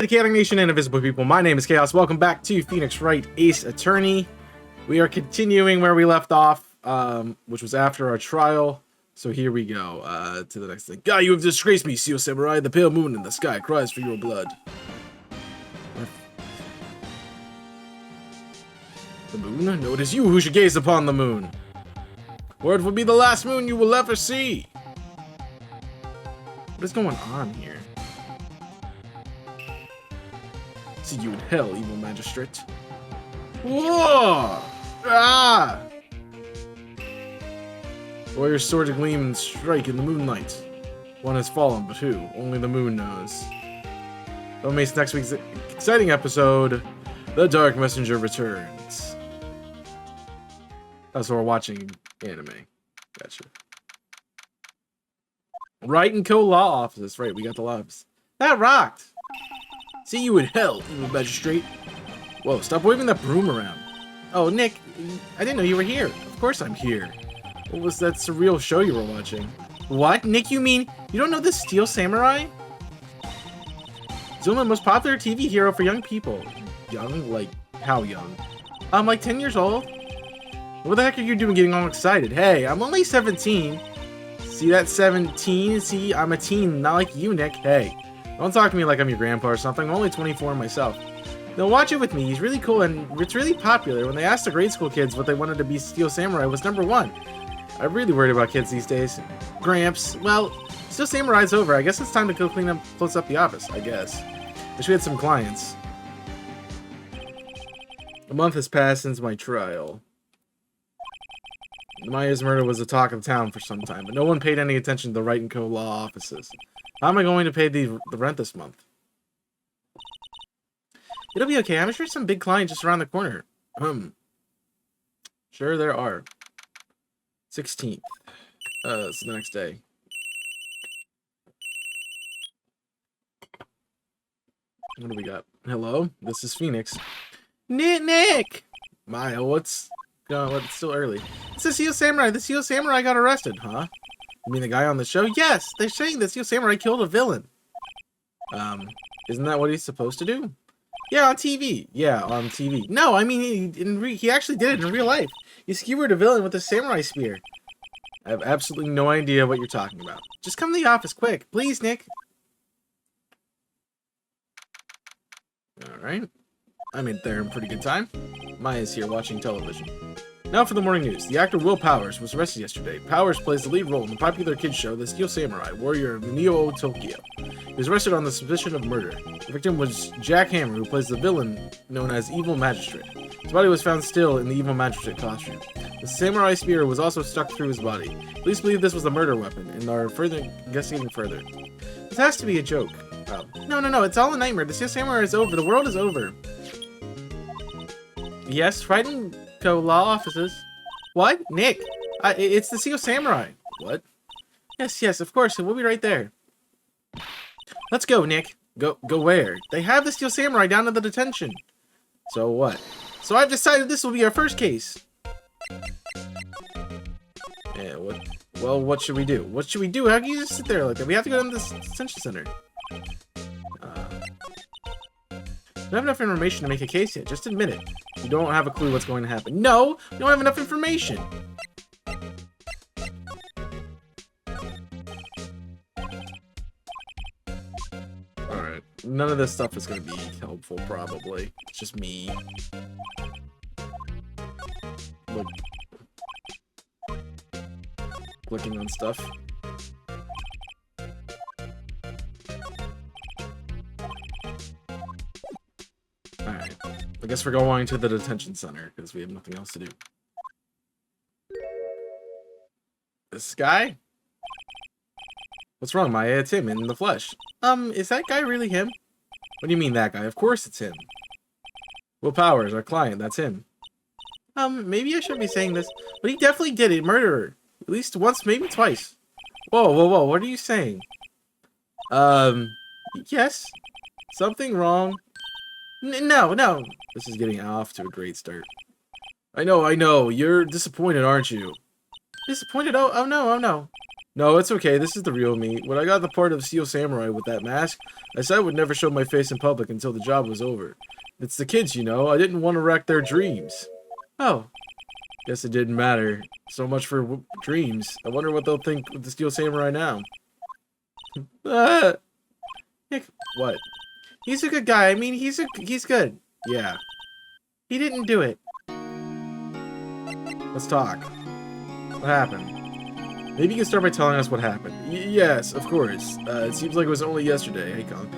Dedicating Nation and Invisible People, my name is Chaos. Welcome back to Phoenix Wright Ace Attorney. We are continuing where we left off, which was after our trial. So here we go, to the next thing. God, you have disgraced me, Seal Samurai. The pale moon in the sky cries for your blood. The moon? No, it is you who should gaze upon the moon. Or it will be the last moon you will ever see. What is going on here? See you in hell, evil magistrate. Whoa! Ah! Warrior's sword to gleam and strike in the moonlight. One has fallen, but who? Only the moon knows. Don't miss next week's exciting episode, The Dark Messenger Returns. That's what we're watching anime. Gotcha. Wright and Co. Law Offices. Right, we got the loves. That rocked! See you in hell, evil magistrate. Whoa, stop waving that broom around. Oh, Nick, I didn't know you were here. Of course I'm here. What was that surreal show you were watching? What? Nick, you mean you don't know the Steel Samurai? He's one of the most popular TV hero for young people. Young? Like, how young? Like 10 years old? What the heck are you doing getting all excited? Hey, I'm only 17. See that 17? See, I'm a teen, not like you, Nick. Hey. Don't talk to me like I'm your grandpa or something. I'm only 24 myself. No, watch it with me. He's really cool and it's really popular. When they asked the grade school kids what they wanted to be, Steel Samurai was #1. I'm really worried about kids these days. Gramps, well, Steel Samurai's over. I guess it's time to go close up the office, I guess. Wish we had some clients. A month has passed since my trial. Maya's murder was the talk of town for some time, but no one paid any attention to the Wright & Co. law offices. How am I going to pay the rent this month? It'll be okay. I'm sure some big client just around the corner. Sure there are. 16th. It's the next day. What do we got? Hello? This is Phoenix. Nick! Maya, what's going on? It's still early. It's the Steel Samurai. The Steel Samurai got arrested, huh? You mean the guy on the show? Yes! They're saying the Steel Samurai killed a villain. Isn't that what he's supposed to do? Yeah, on TV. Yeah, on TV. No, I mean, he actually did it in real life. He skewered a villain with a samurai spear. I have absolutely no idea what you're talking about. Just come to the office, quick. Please, Nick. Alright. I made there in pretty good time. Maya's here watching television. Now for the morning news. The actor Will Powers was arrested yesterday. Powers plays the lead role in the popular kids show The Steel Samurai, Warrior of Neo Tokyo. He was arrested on the suspicion of murder. The victim was Jack Hammer, who plays the villain known as Evil Magistrate. His body was found still in the Evil Magistrate costume. The samurai spear was also stuck through his body. Police believe this was a murder weapon and are investigating further. This has to be a joke. Oh. No, it's all a nightmare. The Steel Samurai is over. The world is over. Yes, Wright & Co. law offices. What? Nick? It's the Steel Samurai. What? Yes, of course. We'll be right there. Let's go, Nick. Go where? They have the Steel Samurai down at the detention. So what? So I've decided this will be our first case. Yeah, what? Well, what should we do? What should we do? How can you just sit there like that? We have to go to the detention center. We don't have enough information to make a case yet. Just admit it. You don't have a clue what's going to happen. No! We don't have enough information! Alright. None of this stuff is going to be helpful, probably. It's just me. Look. Clicking on stuff. Alright. I guess we're going to the detention center, because we have nothing else to do. This guy? What's wrong, Maya? It's him, in the flesh. Is that guy really him? What do you mean, that guy? Of course it's him. Will Powers, our client, that's him. Maybe I shouldn't be saying this, but he definitely did it, murderer. At least once, maybe twice. Whoa, what are you saying? Yes. Something wrong. No. This is getting off to a great start. I know. You're disappointed, aren't you? Disappointed? Oh no. No, it's okay. This is the real me. When I got the part of Steel Samurai with that mask, I said I would never show my face in public until the job was over. It's the kids, you know. I didn't want to wreck their dreams. Oh. Guess it didn't matter. So much for dreams. I wonder what they'll think with the Steel Samurai now. Nick, what? He's a good guy. I mean, he's good. Yeah. He didn't do it. Let's talk. What happened? Maybe you can start by telling us what happened. Yes, of course. It seems like it was only yesterday. Hey, Kong.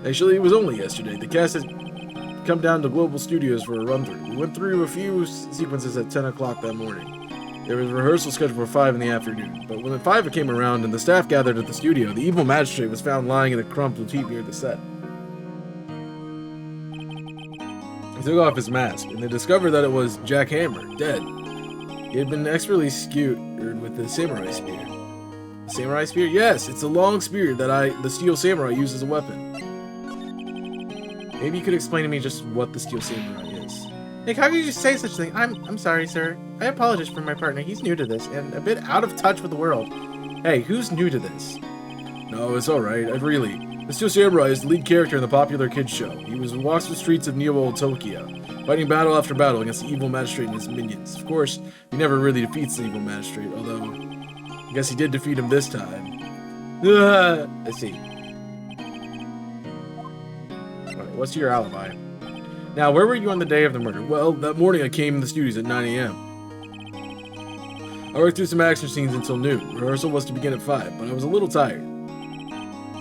Actually, it was only yesterday. The cast has come down to Global Studios for a run-through. We went through a few sequences at 10 o'clock that morning. There was a rehearsal scheduled for 5 in the afternoon. But when the 5 came around and the staff gathered at the studio, the evil magistrate was found lying in a crumpled heap near the set. He took off his mask, and they discovered that it was Jack Hammer, dead. He had been expertly skewered with the samurai spear. The samurai spear? Yes, it's a long spear that the Steel Samurai used as a weapon. Maybe you could explain to me just what the Steel Samurai is. Nick, how could you just say such a thing? I'm sorry, sir. I apologize for my partner. He's new to this and a bit out of touch with the world. Hey, who's new to this? No, it's alright. The Steel Samurai is the lead character in the popular kids show. He walks the streets of Neo-Old Tokyo, fighting battle after battle against the evil magistrate and his minions. Of course, he never really defeats the evil magistrate, although I guess he did defeat him this time. I see. Alright, what's your alibi? Now, where were you on the day of the murder? Well, that morning I came in the studios at 9 a.m. I worked through some action scenes until noon. Rehearsal was to begin at 5, but I was a little tired.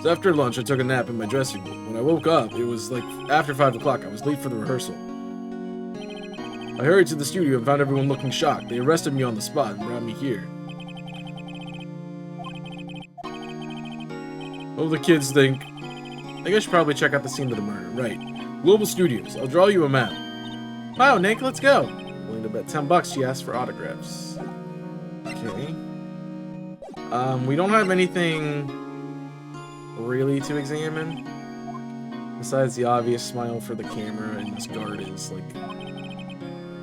So after lunch, I took a nap in my dressing room. When I woke up, it was like after 5 o'clock. I was late for the rehearsal. I hurried to the studio and found everyone looking shocked. They arrested me on the spot and brought me here. What do the kids think? I guess I should probably check out the scene of the murder. Right. Global Studios. I'll draw you a map. Wow, Nick, let's go. Willing to bet $10 she asked for autographs. Okay. We don't have anything really to examine. Besides the obvious smile for the camera, and this guard is, like,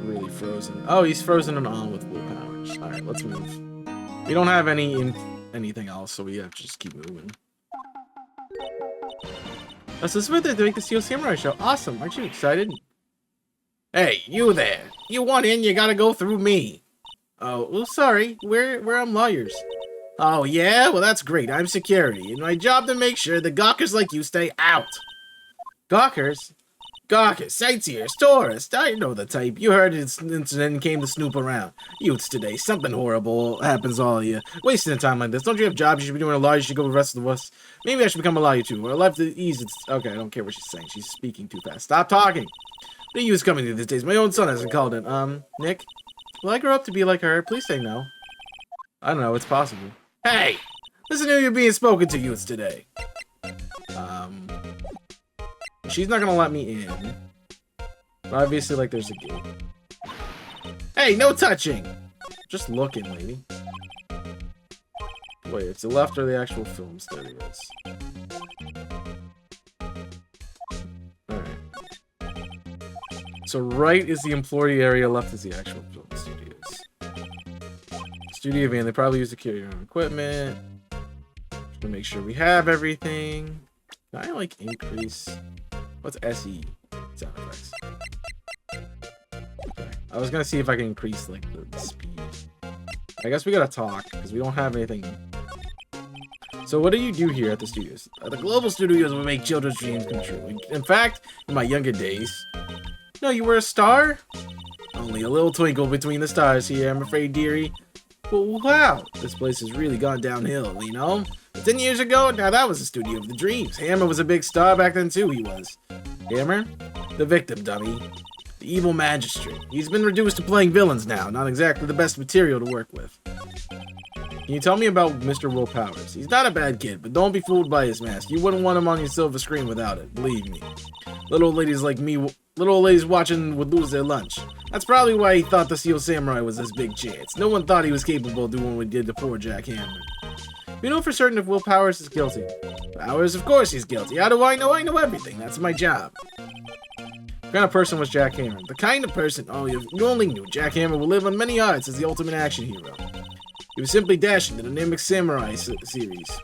really frozen. Oh, he's frozen and on with willpowers. Alright, let's move. We don't have anything else, so we have to just keep moving. Oh, so this is where they're doing the Steel Samurai show. Awesome, aren't you excited? Hey, you there. You want in, you gotta go through me. Oh, well, sorry. We're lawyers. Oh, yeah? Well, that's great. I'm security, and my job to make sure the gawkers like you stay out. Gawkers? Gawkers, sightseers, tourists. I know the type. You heard it's an incident and came to snoop around. Youths today, something horrible happens to all of you. Wasting a time like this. Don't you have jobs? You should be doing a law. You should go with the rest of us. Maybe I should become a lawyer too. Or life to ease. Okay, I don't care what she's saying. She's speaking too fast. Stop talking. The youth's coming these days. My own son hasn't called in. Nick? Will I grow up to be like her? Please say no. I don't know. It's possible. Hey! Listen to you being spoken to, youths today. She's not gonna let me in. But obviously, like, there's a gate. Hey, no touching! Just looking, lady. Wait, it's the left or the actual film studios? Alright. So right is the employee area, left is the actual film studios. Studio van, they probably use to carry your own equipment. Just to make sure we have everything. Can I, like, increase... What's SE? Sound effects. Okay. I was gonna see if I can increase, like, the speed. I guess we gotta talk, because we don't have anything. So what do you do here at the studios? The Global Studios will make children's dreams come true. In fact, in my younger days... No, you were a star? Only a little twinkle between the stars here, I'm afraid, dearie. Well, wow, this place has really gone downhill, you know? 10 years ago, now that was the studio of the dreams. Hammer was a big star back then too, he was. Hammer? The victim, dummy. The evil magistrate. He's been reduced to playing villains now, not exactly the best material to work with. Can you tell me about Mr. Will Powers? He's not a bad kid, but don't be fooled by his mask. You wouldn't want him on your silver screen without it, believe me. Little old ladies like me, little old ladies watching would lose their lunch. That's probably why he thought the Steel Samurai was his big chance. No one thought he was capable of doing what he did to poor Jack Hammer. We know for certain if Will Powers is guilty. Powers, of course he's guilty. How do I know? I know everything. That's my job. What kind of person was Jack Hammer? The kind of person, you only knew. Jack Hammer will live on many arts as the ultimate action hero. He was simply dashing the Dynamic Samurai series.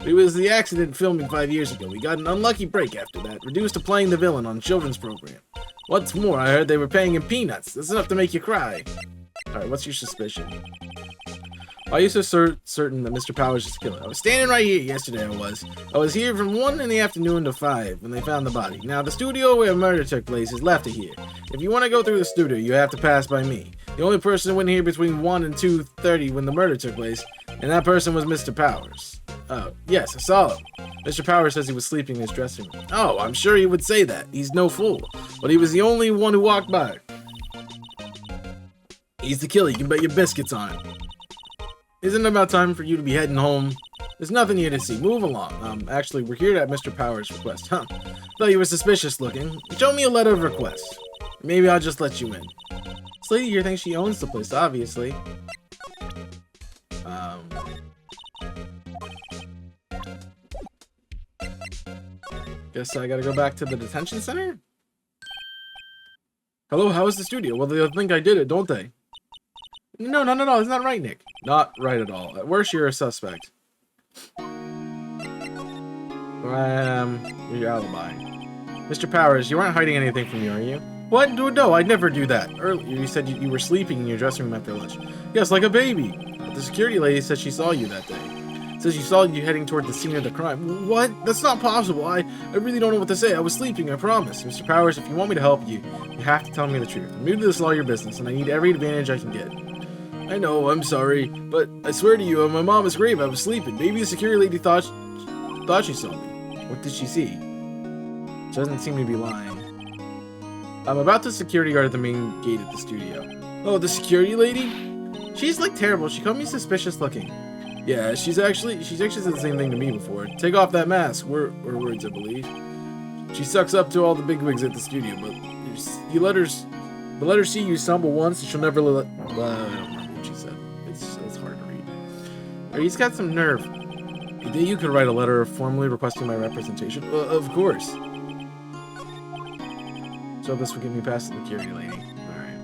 It was the accident filming 5 years ago. We got an unlucky break after that, reduced to playing the villain on a children's program. What's more, I heard they were paying him peanuts. That's enough to make you cry. Alright, what's your suspicion? Why are you so certain that Mr. Powers is the killer? I was standing right here yesterday, I was here from 1 in the afternoon to 5 when they found the body. Now, the studio where the murder took place is left of here. If you want to go through the studio, you have to pass by me. The only person who went here between 1 and 2:30 when the murder took place, and that person was Mr. Powers. Oh, yes, I saw him. Mr. Powers says he was sleeping in his dressing room. Oh, I'm sure he would say that. He's no fool. But he was the only one who walked by. He's the killer. You can bet your biscuits on it. Isn't it about time for you to be heading home? There's nothing here to see. Move along. Actually, we're here at Mr. Powers' request. Huh. Thought you were suspicious looking. Show me a letter of request. Maybe I'll just let you in. This lady here thinks she owns the place, obviously. Guess I gotta go back to the detention center? Hello, how is the studio? Well, they'll think I did it, don't they? No, it's not right, Nick. Not right at all. At worst, you're a suspect. Your alibi. Mr. Powers, you aren't hiding anything from me, are you? What? No, I'd never do that. Earlier, you said you were sleeping in your dressing room after lunch. Yes, like a baby. But the security lady said she saw you that day. Says she saw you heading toward the scene of the crime. What? That's not possible. I really don't know what to say. I was sleeping, I promise. Mr. Powers, if you want me to help you, you have to tell me the truth. I'm new to this lawyer business, and I need every advantage I can get. I know, I'm sorry, but I swear to you, on my mama's grave, I was sleeping. Maybe the security lady thought she saw me. What did she see? She doesn't seem to be lying. I'm about the security guard at the main gate at the studio. Oh, the security lady? She's like terrible. She called me suspicious looking. Yeah, she's actually said the same thing to me before. Take off that mask. Were words, I believe. She sucks up to all the bigwigs at the studio, but you let her see you stumble once, and she'll never let. I don't remember what she said. It's hard to read. He's got some nerve. You think you could write a letter formally requesting my representation? Of course. So this will get me past the security lady. Alright.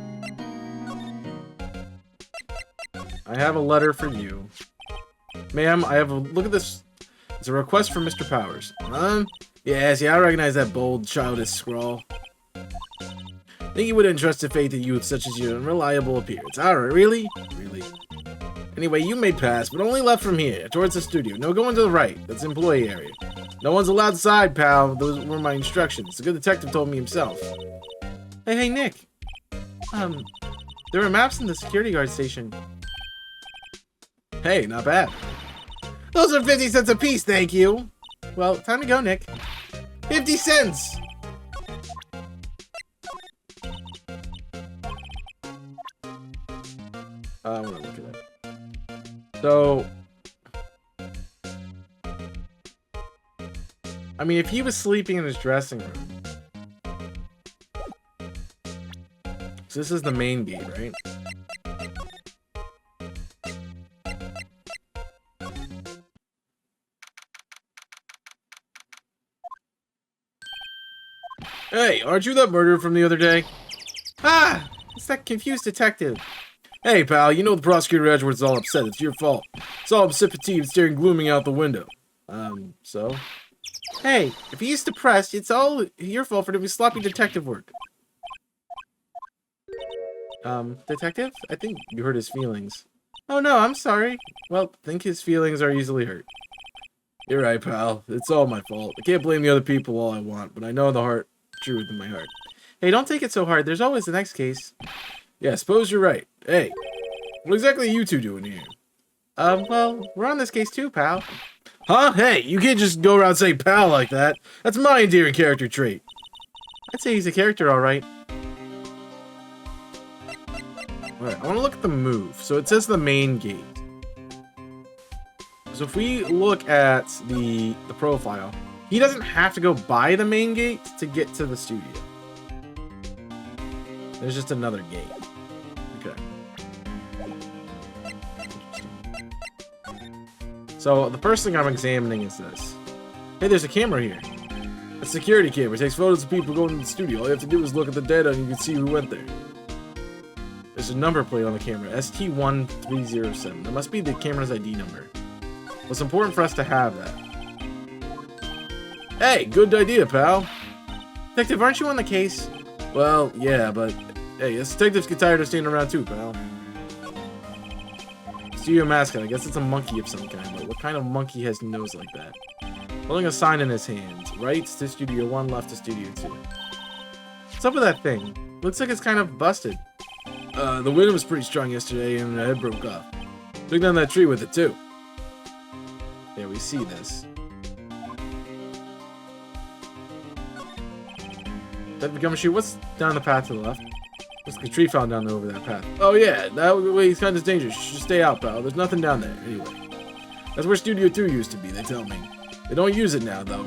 I have a letter for you. Ma'am, I have a... Look at this. It's a request from Mr. Powers. Yes, I recognize that bold, childish scrawl. Think he would entrust a faith in youth such as your unreliable appearance. Alright, really? Really? Anyway, you may pass, but only left from here, towards the studio. No, going to the right. That's the employee area. No one's allowed inside, pal. Those were my instructions. The good detective told me himself. Hey, Nick. There are maps in the security guard station. Hey, not bad. Those are 50 cents apiece, thank you. Well, time to go, Nick. 50 cents! I'm gonna look at it. So... I mean, if he was sleeping in his dressing room... So this is the main gate, right? Hey, aren't you that murderer from the other day? Ah! It's that confused detective. Hey, pal, you know the prosecutor Edgeworth's all upset. It's your fault. Saw him sipping tea and staring glooming out the window. So? Hey, if he's depressed, it's all your fault for doing sloppy detective work. Detective? I think you hurt his feelings. Oh no, I'm sorry. Well, I think his feelings are easily hurt. You're right, pal. It's all my fault. I can't blame the other people all I want, but I know the truth in my heart. Hey, don't take it so hard. There's always the next case. Yeah, suppose you're right. Hey, what exactly are you two doing here? Well, we're on this case too, pal. Huh? Hey, you can't just go around saying pal like that. That's my endearing character trait. I'd say he's a character, alright. Alright, I want to look at the move. So it says the main gate. So if we look at the profile, he doesn't have to go by the main gate to get to the studio. There's just another gate. Okay. So the first thing I'm examining is this. Hey, there's a camera here. A security camera. It takes photos of people going to the studio. All you have to do is look at the data and you can see who went there. There's there's a number plate on the camera, ST1307. That must be the camera's ID number. Well, it's important for us to have that. Hey, good idea, pal. Detective, aren't you on the case? Well, yeah, but hey, us detectives get tired of standing around too, pal. Studio mascot, I guess it's a monkey of some kind, but what kind of monkey has a nose like that? Holding a sign in his hand. Right to Studio 1, left to Studio 2. What's up with that thing? Looks like it's kind of busted. The wind was pretty strong yesterday and the head broke off. Took down that tree with it too. Yeah, we see this. That become a shoe. What's down the path to the left? Looks like a tree fell down over that path. Oh yeah, that way is kind of dangerous. You should stay out, pal. There's nothing down there. Anyway. That's where Studio 2 used to be, they tell me. They don't use it now, though.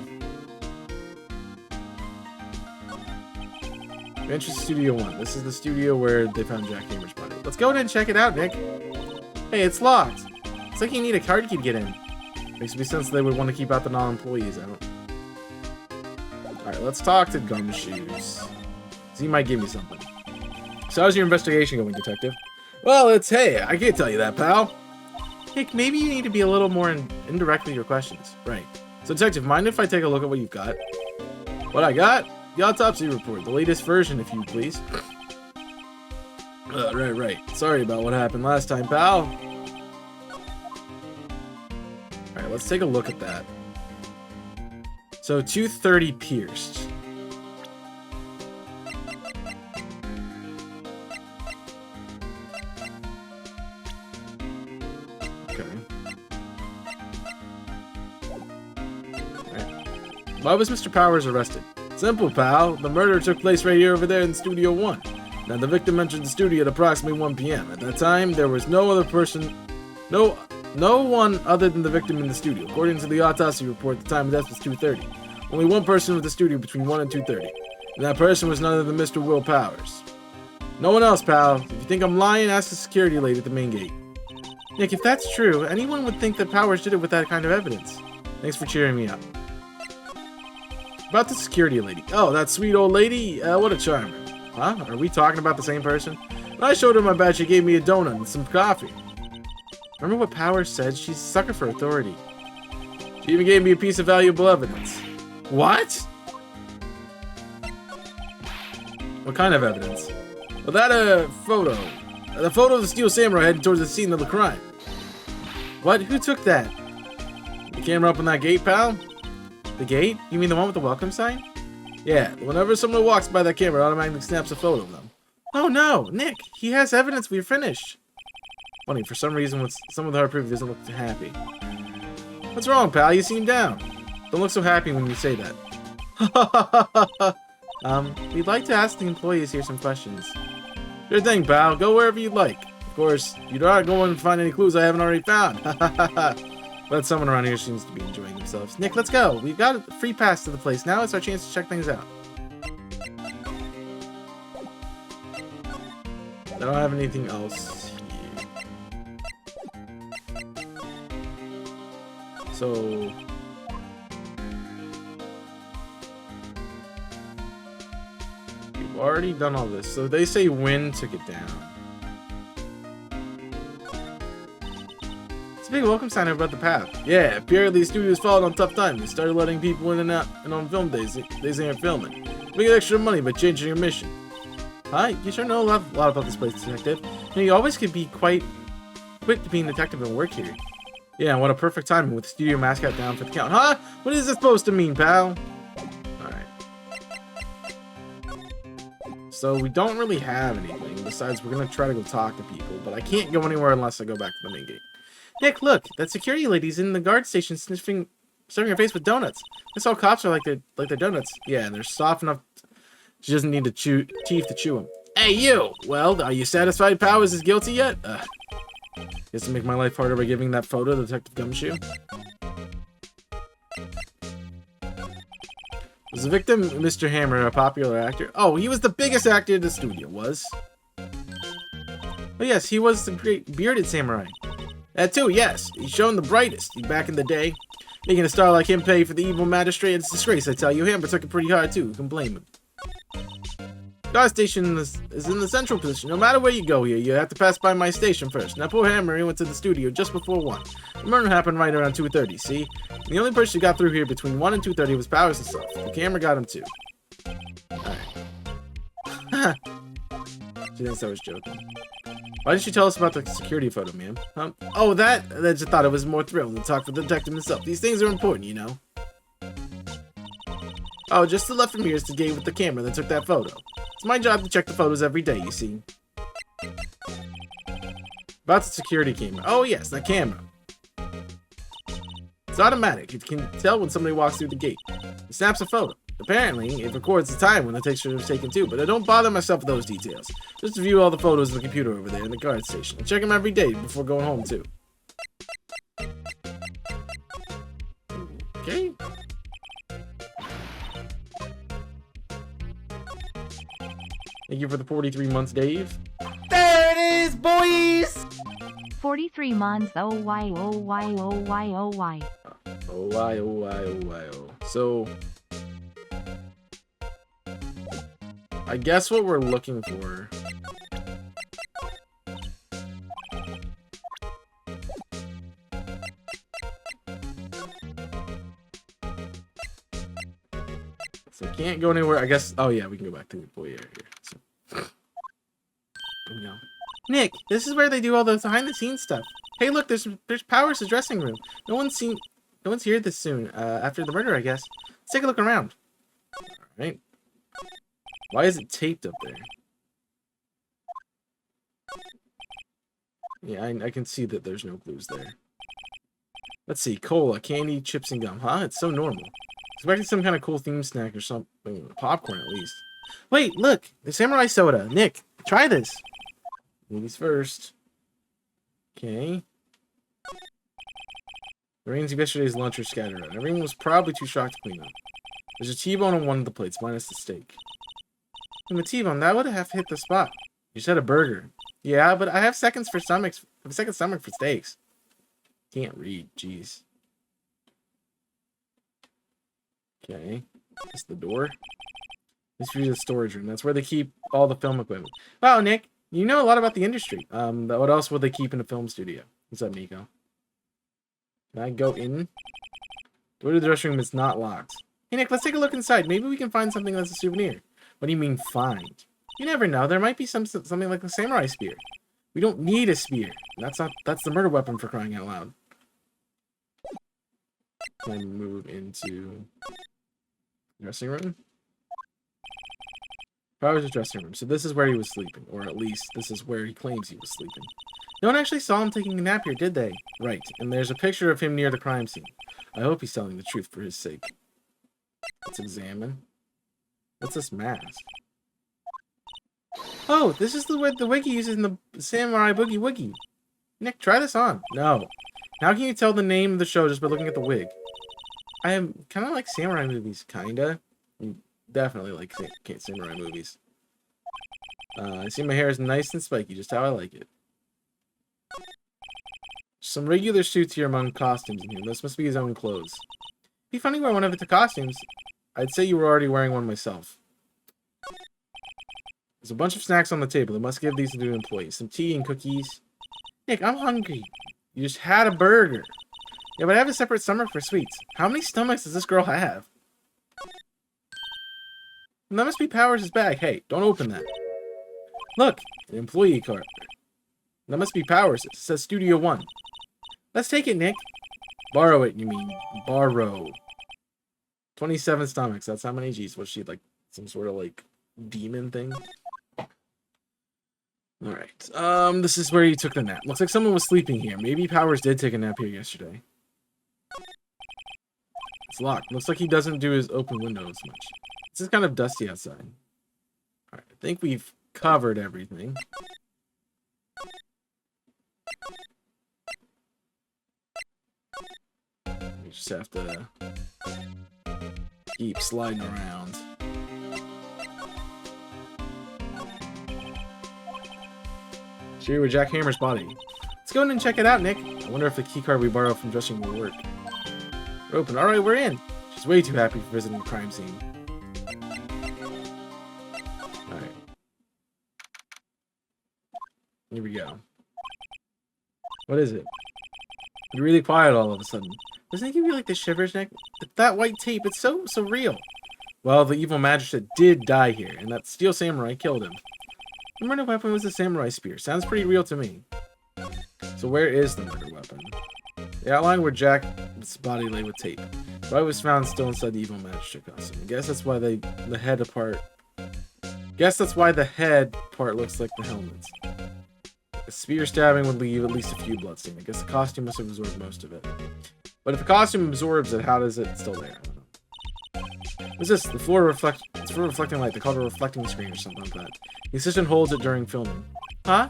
Entrance to Studio 1. This is the studio where they found Jack Hammer's body. Let's go in and check it out, Nick. Hey, it's locked. It's like you need a card key to get in. Makes me sense they would want to keep out the non-employees out. Alright, let's talk to Gumshoes. He might give me something. So how's your investigation going, Detective? Well, hey, I can't tell you that, pal. Nick, maybe you need to be a little more indirect with your questions. Right. So, Detective, mind if I take a look at what you've got? What I got? The autopsy report. The latest version, if you please. Right. Sorry about what happened last time, pal. Alright, let's take a look at that. So, 230 pierced. Why was Mr. Powers arrested? Simple, pal. The murder took place right here over there in Studio 1. Now, the victim entered the studio at approximately 1 p.m. At that time, there was no other person, no one other than the victim in the studio. According to the autopsy report, the time of death was 2:30. Only one person was in the studio between 1 and 2:30. And that person was none other than Mr. Will Powers. No one else, pal. If you think I'm lying, ask the security lady at the main gate. Nick, if that's true, anyone would think that Powers did it with that kind of evidence. Thanks for cheering me up. About the security lady. Oh, that sweet old lady? What a charmer. Huh? Are we talking about the same person? When I showed her my badge, she gave me a donut and some coffee. Remember what Powers said? She's a sucker for authority. She even gave me a piece of valuable evidence. What? What kind of evidence? Well, that, photo. The photo of the Steel Samurai heading towards the scene of the crime. What? Who took that? The camera up on that gate, pal? The gate? You mean the one with the welcome sign? Yeah, whenever someone walks by that camera, it automatically snaps a photo of them. Oh no, Nick, he has evidence we're finished. Funny, for some reason, some of the hard proof doesn't look too happy. What's wrong, pal? You seem down. Don't look so happy when you say that. We'd like to ask the employees here some questions. Sure thing, pal. Go wherever you'd like. Of course, you're not going to find any clues I haven't already found. But someone around here seems to be enjoying themselves. Nick, let's go. We've got a free pass to the place. Now it's our chance to check things out. I don't have anything else here. So... we've already done all this. So they say wind took it down. Big welcome sign over at the path. Yeah, apparently studios followed on tough times. They started letting people in and out, and on film days, they aren't filming. We get extra money by changing your mission. Hi, you sure know a lot about this place, Detective. You know, you always could be quite quick to being a detective and work here. Yeah, what a perfect timing with the studio mascot down for the count. Huh? What is this supposed to mean, pal? Alright. So we don't really have anything, besides we're gonna try to go talk to people, but I can't go anywhere unless I go back to the main gate. Nick, look, that security lady's in the guard station serving her face with donuts. That's all cops are like their donuts. Yeah, and they're soft enough. She doesn't need teeth to chew them. Hey, you! Well, are you satisfied Powers is guilty yet? Guess to make my life harder by giving that photo to Detective Gumshoe. Was the victim Mr. Hammer a popular actor? Oh, he was the biggest actor in the studio, was? Oh yes, he was the great bearded samurai. That too, yes. He's shown the brightest back in the day. Making a star like him pay for the evil magistrate, it's a disgrace, I tell you. Hammer took it pretty hard too. Who can blame him? Guard station is in the central position. No matter where you go here, you have to pass by my station first. Now, poor Hammer, went to the studio just before 1. The murder happened right around 2:30, see? The only person who got through here between 1 and 2:30 was Powers himself. The camera got him too. Alright. She thinks I was joking. Why didn't you tell us about the security photo, ma'am? Oh, I just thought it was more thrilling to talk to the detective himself. These things are important, you know. Oh, just to the left from here is the gate with the camera that took that photo. It's my job to check the photos every day, you see. About the security camera. Oh, yes, that camera. It's automatic. It can tell when somebody walks through the gate. It snaps a photo. Apparently, it records the time when the picture was taken too, but I don't bother myself with those details. Just view all the photos in the computer over there in the guard station. I check them every day before going home too. Okay. Thank you for the 43 months, Dave. There it is, boys! 43 months, oh why, oh why, oh why, oh why. Oh why, oh why, oh why, oh. So, I guess what we're looking for so can't go anywhere. I guess. Oh yeah, we can go back to the boy area here. So, there we go. Nick, this is where they do all the behind-the-scenes stuff. Hey, look, there's Powers' dressing room. No one's here this soon. After the murder, I guess. Let's take a look around. All right. Why is it taped up there? Yeah, I can see that there's no clues there. Let's see. Cola, candy, chips, and gum. Huh? It's so normal. Expecting some kind of cool theme snack or something. Popcorn, at least. Wait, look! The samurai soda. Nick, try this. Movies first. Okay. The remains of yesterday's lunch are scattered around. Everyone was probably too shocked to clean up. There's a T-bone on one of the plates, minus the steak. And the T-bone, that would have hit the spot. You said a burger. Yeah, but I have seconds for stomachs. I have a second stomach for steaks. Can't read, jeez. Okay. That's the door. This is the storage room. That's where they keep all the film equipment. Wow, Nick, you know a lot about the industry. What else would they keep in a film studio? What's up, Nico? Can I go in? Door to the dressing room is not locked. Hey, Nick, let's take a look inside. Maybe we can find something that's a souvenir. What do you mean, find? You never know. There might be something like a samurai spear. We don't need a spear. That's the murder weapon, for crying out loud. Can I move into dressing room? Powers' dressing room. So this is where he was sleeping, or at least this is where he claims he was sleeping. No one actually saw him taking a nap here, did they? Right. And there's a picture of him near the crime scene. I hope he's telling the truth for his sake. Let's examine. What's this mask? Oh, this is the wig he uses in the Samurai Boogie Woogie. Nick, try this on. No. How can you tell the name of the show just by looking at the wig? I am kind of like samurai movies, kinda. Definitely like samurai movies. I see my hair is nice and spiky, just how I like it. Some regular suits here among costumes in here. This must be his own clothes. It'd be funny to wear one of it to costumes. I'd say you were already wearing one myself. There's a bunch of snacks on the table. I must give these to the employees. Some tea and cookies. Nick, I'm hungry. You just had a burger. Yeah, but I have a separate stomach for sweets. How many stomachs does this girl have? And that must be Powers' bag. Hey, don't open that. Look, an employee card. That must be Powers. It says Studio 1. Let's take it, Nick. Borrow it, you mean. Borrow. 27 stomachs. That's how many G's. Was she like some sort of like demon thing? Alright. This is where he took the nap. Looks like someone was sleeping here. Maybe Powers did take a nap here yesterday. It's locked. Looks like he doesn't do his open windows much. This is kind of dusty outside. Alright, I think we've covered everything. We just have to keep sliding around. Sure, with Jack Hammer's body. Let's go in and check it out, Nick. I wonder if the keycard we borrowed from dressing will work. We're open. Alright, we're in. She's way too happy for visiting the crime scene. Alright. Here we go. What is it? You're really quiet all of a sudden. Doesn't it give you like the shivers, Nick? That white tape, it's so real. Well, the evil magistrate did die here, and that steel samurai killed him. The murder weapon was a samurai spear. Sounds pretty real to me. So where is the murder weapon? The outline where Jack's body lay with tape. The body was found still inside the evil magistrate costume. I guess that's why the head part looks like the helmets. A spear stabbing would leave at least a few bloodstains. I guess the costume must have absorbed most of it. But if the costume absorbs it, how does it still there? I don't know. What's this? It's for reflecting light. They call it a reflecting screen or something like that. The assistant holds it during filming. Huh?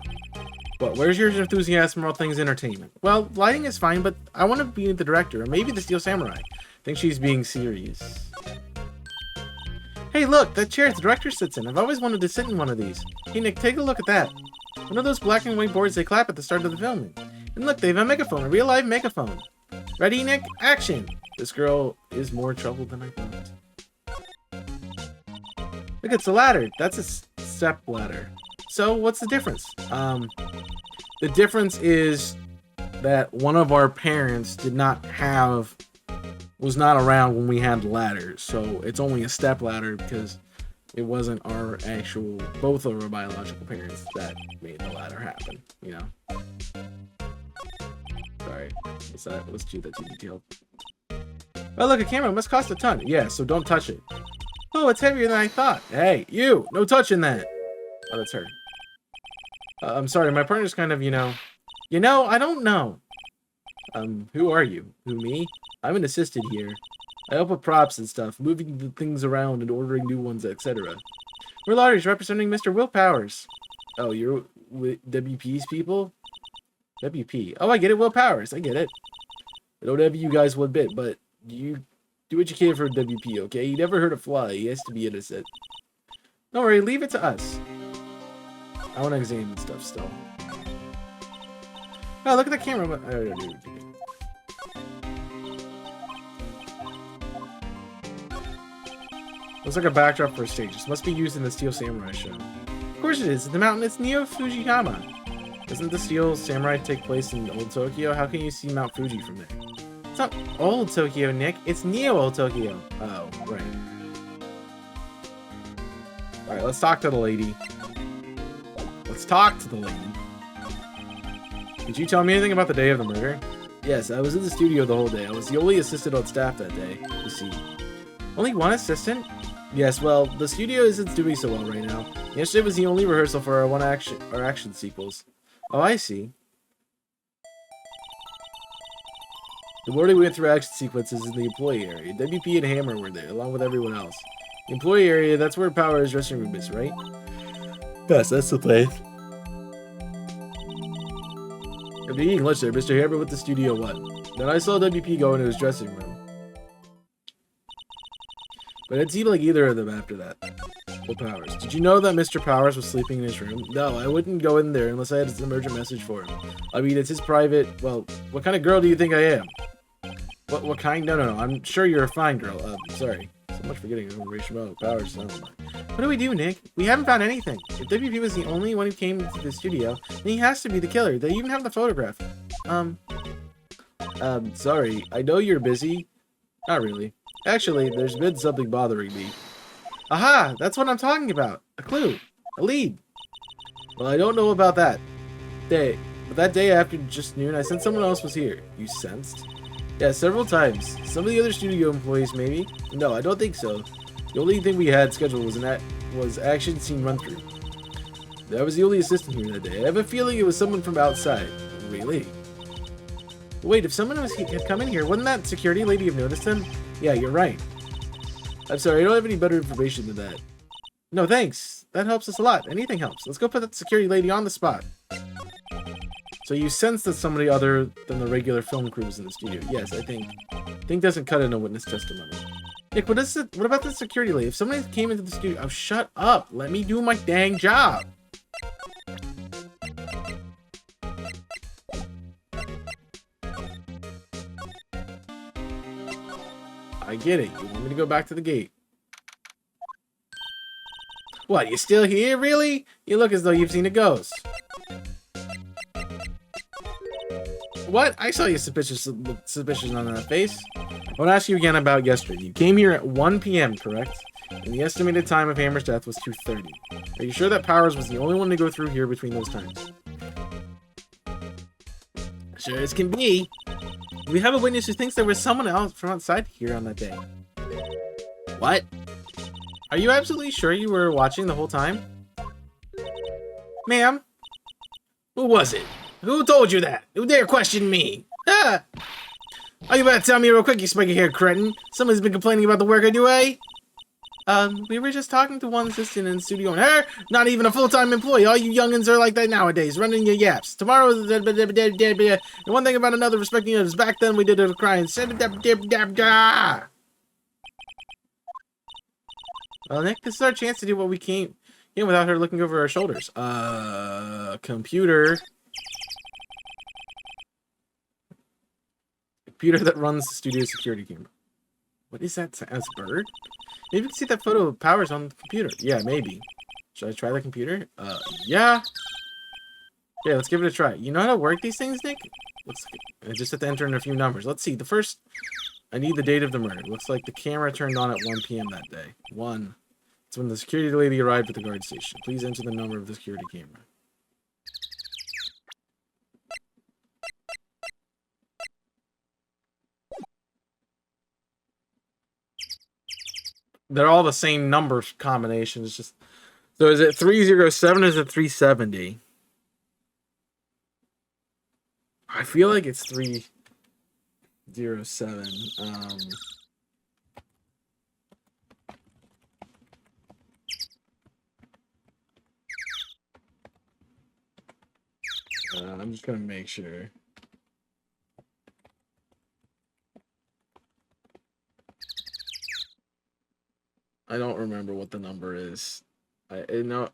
What? Where's your enthusiasm for all things entertainment? Well, lighting is fine, but I want to be the director, or maybe the Steel Samurai. I think she's being serious. Hey, look! That chair the director sits in. I've always wanted to sit in one of these. Hey, Nick, take a look at that. One of those black and white boards they clap at the start of the filming. And look, they have a megaphone, a real live megaphone. Ready, Nick? Action! This girl is more trouble than I thought. Look, it's a ladder. That's a step ladder. So, what's the difference? The difference is that one of our parents was not around when we had the ladder. So, it's only a step ladder because it wasn't our actual, both of our biological parents that made the ladder happen, you know? Sorry. Let's do that too detailed. Oh, look, a camera must cost a ton. Yeah, so don't touch it. Oh, it's heavier than I thought. Hey, you! No touching that! Oh, that's her. I'm sorry, my partner's kind of, I don't know. Who are you? Who, me? I'm an assistant here. I help with props and stuff, moving the things around and ordering new ones, etc. We're lawyers representing Mr. Will Powers. Oh, you're WP's people? WP. Oh, I get it, Will Powers. I get it. I don't envy you guys one bit, but you do what you can for WP, okay? He never hurt a fly. He has to be innocent. Don't worry, leave it to us. I want to examine stuff still. Oh, look at the camera. Looks like a backdrop for a stage. This must be used in the Steel Samurai show. Of course it is. The mountain is Neo Fujiyama. Doesn't the Steel Samurai take place in Old Tokyo? How can you see Mount Fuji from there? It's not Old Tokyo, Nick. It's Neo Old Tokyo. Oh, right. Alright, let's talk to the lady. Let's talk to the lady. Did you tell me anything about the day of the murder? Yes, I was in the studio the whole day. I was the only assistant on staff that day, you see. Only one assistant? Yes, well, the studio isn't doing so well right now. Yesterday was the only rehearsal for our action sequels. Oh, I see. The morning we went through action sequences in the employee area. WP and Hammer were there, along with everyone else. The employee area, that's where Power's dressing room is, right? Yes, that's the place. After eating lunch there, Mr. Hammer went to Studio 1. Then I saw WP go into his dressing room. But it seemed like either of them after that. Well, Powers. Did you know that Mr. Powers was sleeping in his room? No, I wouldn't go in there unless I had an urgent message for him. I mean, it's his private... Well, what kind of girl do you think I am? What kind? No. I'm sure you're a fine girl. Sorry. So much for getting information about Powers. What do we do, Nick? We haven't found anything. If WP was the only one who came to the studio, then he has to be the killer. They even have the photograph. Sorry. I know you're busy. Not really. Actually, there's been something bothering me. Aha! That's what I'm talking about. A clue. A lead. Well, I don't know about that day. But that day after just noon, I sensed someone else was here. You sensed? Yeah, several times. Some of the other studio employees, maybe? No, I don't think so. The only thing we had scheduled was action scene run-through. That was the only assistant here that day. I have a feeling it was someone from outside. Really? Wait, if someone had come in here, wouldn't that security lady have noticed him? Yeah, you're right. I'm sorry, I don't have any better information than that. No, thanks. That helps us a lot. Anything helps. Let's go put that security lady on the spot. So you sense that somebody other than the regular film crew was in the studio. Yes, I think. Doesn't cut in a witness testimony. Nick, what about the security lady? If somebody came into the studio... Oh, shut up. Let me do my dang job. I get it. You want me to go back to the gate. What, you still here, really? You look as though you've seen a ghost. What? I saw you suspicious on that face. I want to ask you again about yesterday. You came here at 1 p.m., correct? And the estimated time of Hammer's death was 2:30. Are you sure that Powers was the only one to go through here between those times? Sure as can be. We have a witness who thinks there was someone else from outside here on that day. What? Are you absolutely sure you were watching the whole time? Ma'am? Who was it? Who told you that? Who dare question me? Ah! Are you about to tell me real quick, you spiky-haired cretin? Somebody's been complaining about the work I do, eh? We were just talking to one assistant in the studio and her, not even a full-time employee. All you youngins are like that nowadays, running your yaps. Tomorrow, and one thing about another, respecting others. Back then, we did it crying. Well, Nick, this is our chance to do what we came in without her looking over our shoulders. Computer. Computer that runs the studio security camera. What is that? As a bird? Maybe you can see that photo of Powers on the computer. Yeah, maybe. Should I try the computer? Yeah. Yeah, let's give it a try. You know how to work these things, Nick? Looks like I just have to enter in a few numbers. Let's see. The first, I need the date of the murder. Looks like the camera turned on at 1 p.m. that day. 1. It's when the security lady arrived at the guard station. Please enter the number of the security camera. They're all the same number combination. It's just, so is it 307 or is it 370? I feel like it's 307. I'm just gonna make sure. I don't remember what the number is. You know,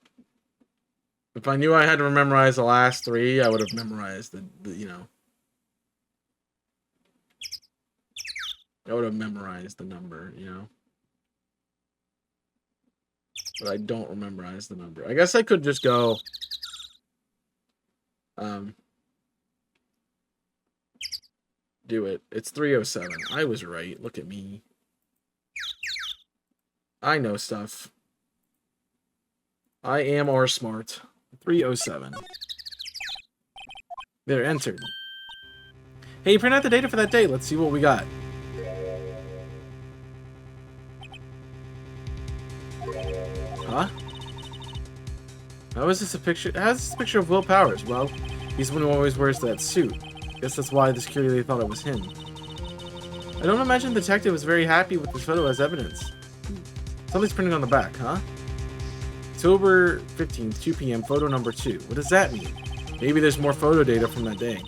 if I knew I had to memorize the last 3, I would have memorized the you know. I would have memorized the number, you know. But I don't memorize the number. I guess I could just go do it. It's 307. I was right. Look at me. I know stuff. I am or smart. 307. They're entered. Hey, print out the data for that day. Let's see what we got. Huh? How is this a picture? How's this a picture of Will Powers? Well, he's the one who always wears that suit. Guess that's why the security lady thought it was him. I don't imagine the detective was very happy with this photo as evidence. Somebody's printing on the back, huh? October 15th, 2 p.m., photo number 2. What does that mean? Maybe there's more photo data from that day.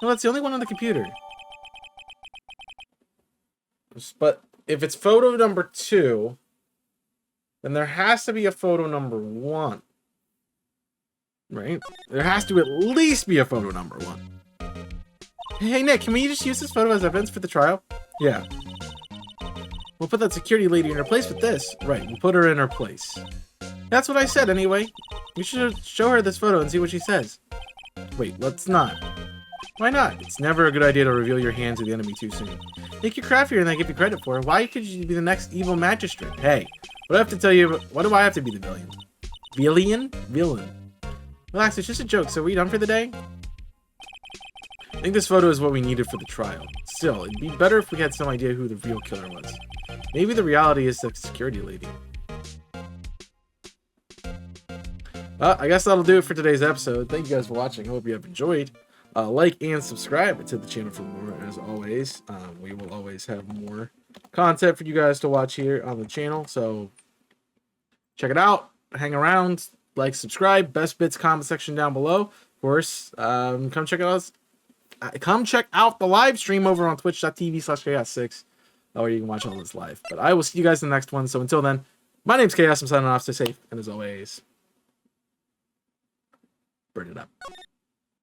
No, that's the only one on the computer. But if it's photo number 2, then there has to be a photo number 1. Right? There has to at least be a photo number 1. Hey, Nick, can we just use this photo as evidence for the trial? Yeah. We'll put that security lady in her place with this. Right, we'll put her in her place. That's what I said, anyway. We should show her this photo and see what she says. Wait, let's not. Why not? It's never a good idea to reveal your hand to the enemy too soon. Think you're craftier than I give you credit for. Why could you be the next evil magistrate? Hey, what do I have to tell you? Why do I have to be the villain? Villain? Relax, it's just a joke. So are we done for the day? I think this photo is what we needed for the trial. Still, it'd be better if we had some idea who the real killer was. Maybe the reality is the security lady. Well, I guess that'll do it for today's episode. Thank you guys for watching. Hope you have enjoyed. Like and subscribe to the channel for more, as always. We will always have more content for you guys to watch here on the channel. So check it out. Hang around. Like, subscribe. Best bits comment section down below. Of course, come check out the live stream over on twitch.tv/chaos6, where you can watch all this live. But I will see you guys in the next one. So until then, my name's Chaos. I'm signing off. Stay safe. And as always, burn it up.